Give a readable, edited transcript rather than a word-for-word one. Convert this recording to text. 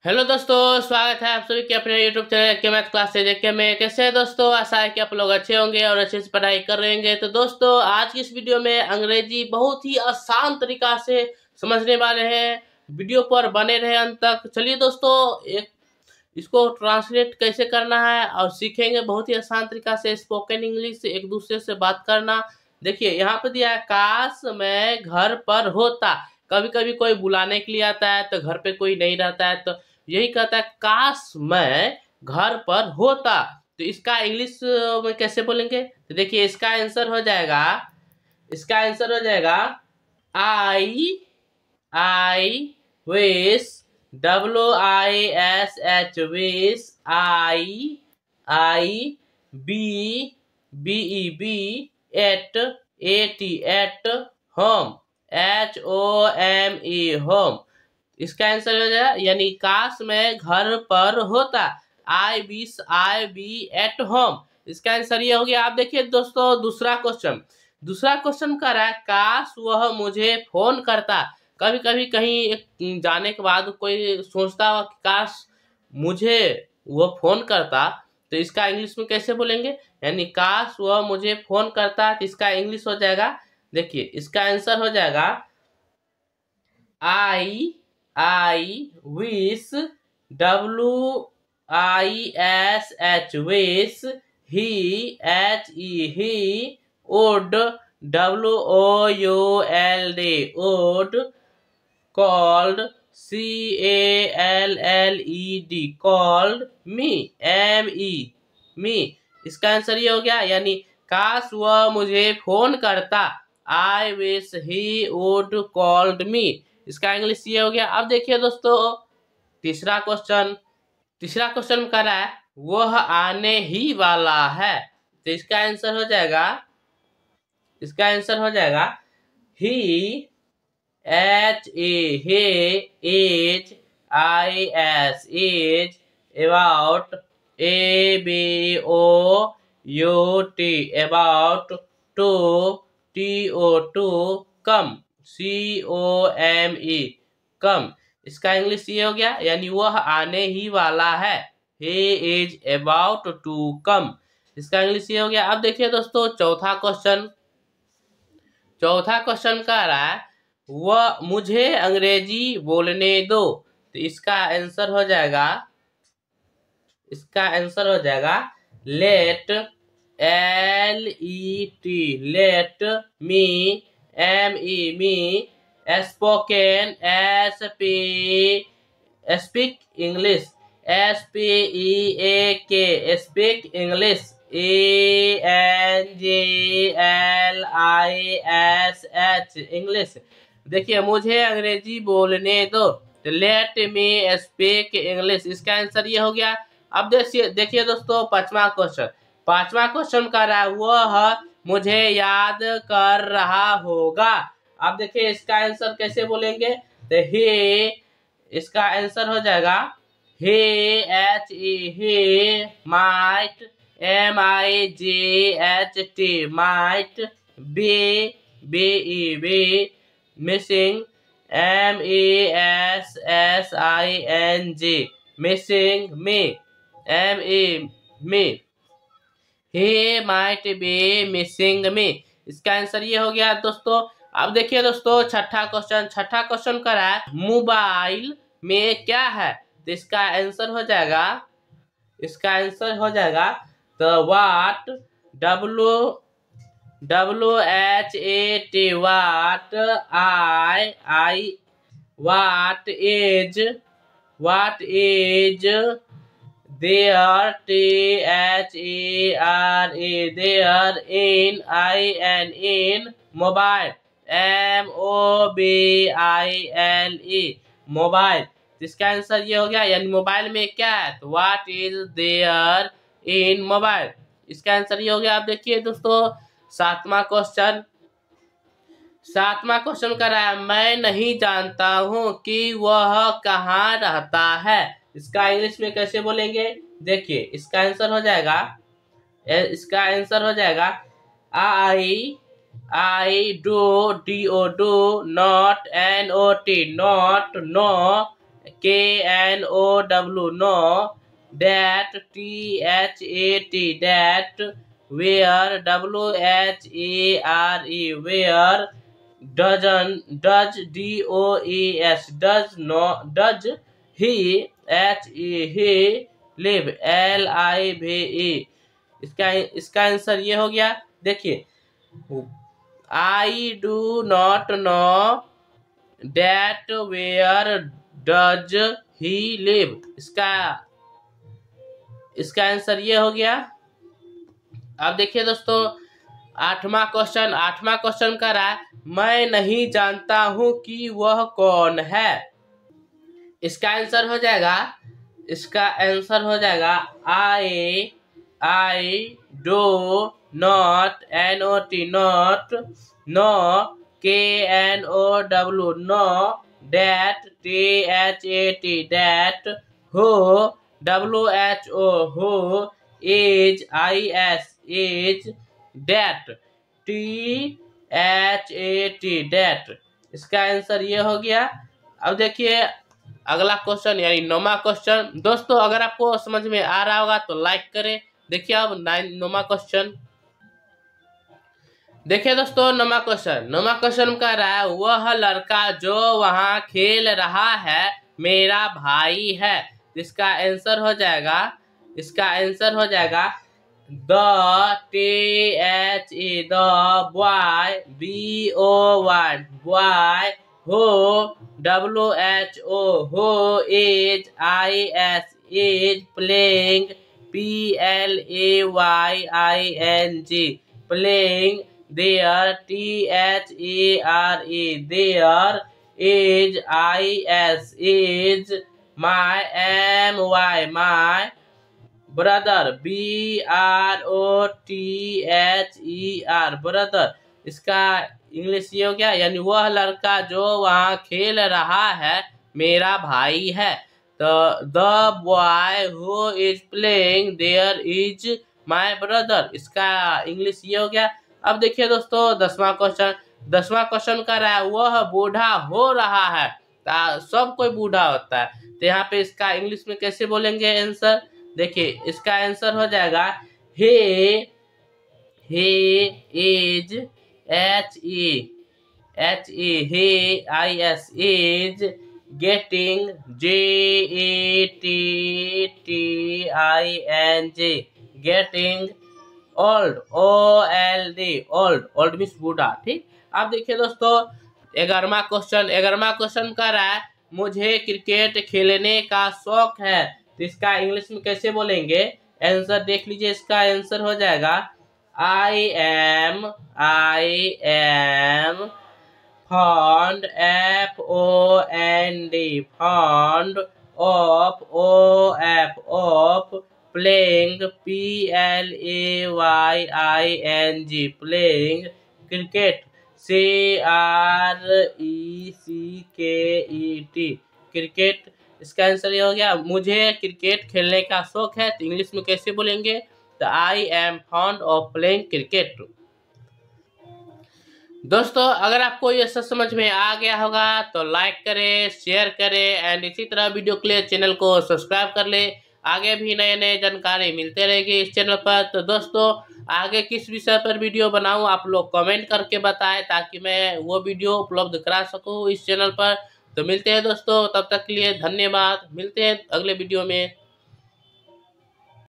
Hello दोस्तों, स्वागत है आप सभी के अपने यूट्यूब चैनल के मैथ क्लास से देख के में। कैसे हैं दोस्तों? आशा है कि आप लोग अच्छे होंगे और अच्छे से पढ़ाई कर रहे होंगे। तो दोस्तों, आज की इस वीडियो में अंग्रेजी बहुत ही आसान तरीका से समझने वाले हैं। वीडियो पर बने रहे अंत तक। चलिए दोस्तों, एक इसको ट्रांसलेट कैसे करना है और सीखेंगे बहुत ही आसान तरीका से स्पोकन इंग्लिश एक दूसरे से बात करना। देखिए यहाँ पे दिया है, काश मैं घर पर होता। कभी कभी कोई बुलाने के लिए आता है तो घर पे कोई नहीं रहता है, तो यही कहता है काश मैं घर पर होता। तो इसका इंग्लिश में कैसे बोलेंगे? तो देखिए इसका आंसर हो जाएगा I wish, WISH wish, I be at home, HOME home. इसका आंसर हो जाएगा, यानी काश मैं घर पर होता। I be at home. इसका आंसर ये हो गया। आप देखिए दोस्तों, दूसरा क्वेश्चन कर रहा है, काश वह मुझे फोन करता। कभी कभी कहीं जाने के बाद कोई सोचता हो कि काश मुझे वो फोन करता। तो इसका इंग्लिश में कैसे बोलेंगे? यानी काश वह मुझे फोन करता, तो इसका इंग्लिश हो जाएगा। देखिए इसका आंसर हो जाएगा, I wish, WISH wish, he would, WOULD would, called, called me, me। इसका आंसर ये हो गया, यानी काश वह मुझे फोन करता। I wish he would called me. इसका इंग्लिश ये हो गया। अब देखिए दोस्तों, तीसरा क्वेश्चन कर रहा है, वह आने ही वाला है। तो इसका आंसर हो जाएगा ही, is about, ABOUT about, to come, COME कम। इसका इंग्लिश ये हो गया, यानी वह आने ही वाला है। he is about to come। इसका इंग्लिश ये हो गया। अब देखिए दोस्तों, चौथा क्वेश्चन का रहा है, वह मुझे अंग्रेजी बोलने दो। तो इसका आंसर हो जाएगा let, let me, me spoken, speak English, SPEAK speak English, ANGLISH English. देखिए मुझे अंग्रेजी बोलने दो, तो लेट मी स्पीक इंग्लिश। इसका आंसर ये हो गया। अब देखिए दोस्तों, पांचवा क्वेश्चन कर रहा है, वह मुझे याद कर रहा होगा। अब देखिए इसका आंसर कैसे बोलेंगे? तो he, इसका आंसर हो जाएगा he, he might, MIGHT might be, missing, MESSING missing me, me he might be missing me। इसका आंसर ये हो गया दोस्तों। अब देखिए दोस्तों, छठा क्वेश्चन कर रहा है, मोबाइल में क्या है? तो इसका आंसर हो जाएगा तो what, WHAT what, what is there, there, in mobile, MOBILE mobile. इसका आंसर ये हो गया, यानी मोबाइल में क्या है? तो what is there in mobile. इसका आंसर ये हो गया। आप देखिए दोस्तों, सातवां क्वेश्चन कर रहा है, मैं नहीं जानता हूँ कि वह कहाँ रहता है। इसका इंग्लिश में कैसे बोलेंगे? देखिए इसका आंसर हो जाएगा I do, DO do, not, NOT not, no, KNOW no, that THAT that, where WHARE where, doesn't does DOES does not does he he live LIVE। इसका आंसर ये हो गया। देखिए I do not know that where does he live, इसका answer ये हो गया। अब देखिए दोस्तों आठवां क्वेश्चन कर रहा है मैं नहीं जानता हूं कि वह कौन है। इसका आंसर हो जाएगा I do not not no KNOW no, that THAT that, who WHO is is, that THAT that। इसका आंसर ये हो गया। अब देखिए अगला क्वेश्चन यानी 9वां क्वेश्चन। दोस्तों अगर आपको समझ में आ रहा होगा तो लाइक करें। देखिए अब 9वां क्वेश्चन। देखिए दोस्तों 9वां क्वेश्चन कह रहा है वह लड़का जो वहां खेल रहा है मेरा भाई है। इसका आंसर हो जाएगा the THE the boy BOY boy, who WHO who is is playing PLAYING playing, there THERE there, is is my my brother BROTHER brother। इसका इंग्लिश ये हो गया यानी वह लड़का जो वहाँ खेल रहा है मेरा भाई है। तो the boy who is playing there is my brother. इसका इंग्लिश ये हो गया। अब देखिए दोस्तों 10वां क्वेश्चन कर रहा है वह बूढ़ा हो रहा है। सब कोई बूढ़ा होता है तो यहाँ पे इसका इंग्लिश में कैसे बोलेंगे आंसर। देखिए इसका आंसर हो जाएगा he is he is getting GETTING getting old old means बूढ़ा। ठीक। अब देखिए दोस्तों 11वां क्वेश्चन कर रहा है मुझे क्रिकेट खेलने का शौक है। तो इसका इंग्लिश में कैसे बोलेंगे आंसर देख लीजिए। इसका आंसर हो जाएगा I am fond fond of playing PLAYING playing cricket CRECKET cricket. इसका आंसर ये हो गया मुझे क्रिकेट खेलने का शौक है। तो इंग्लिश में कैसे बोलेंगे तो I am fond of playing cricket. दोस्तों अगर आपको ये सब समझ में आ गया होगा तो लाइक करें, शेयर करें एंड इसी तरह वीडियो के लिए चैनल को सब्सक्राइब कर ले। आगे भी नए जानकारी मिलते रहेगी इस चैनल पर। तो दोस्तों आगे किस विषय पर वीडियो बनाऊं आप लोग कमेंट करके बताएं ताकि मैं वो वीडियो उपलब्ध करा सकूं इस चैनल पर। तो मिलते हैं दोस्तों, तब तक के लिए धन्यवाद। मिलते हैं अगले वीडियो में।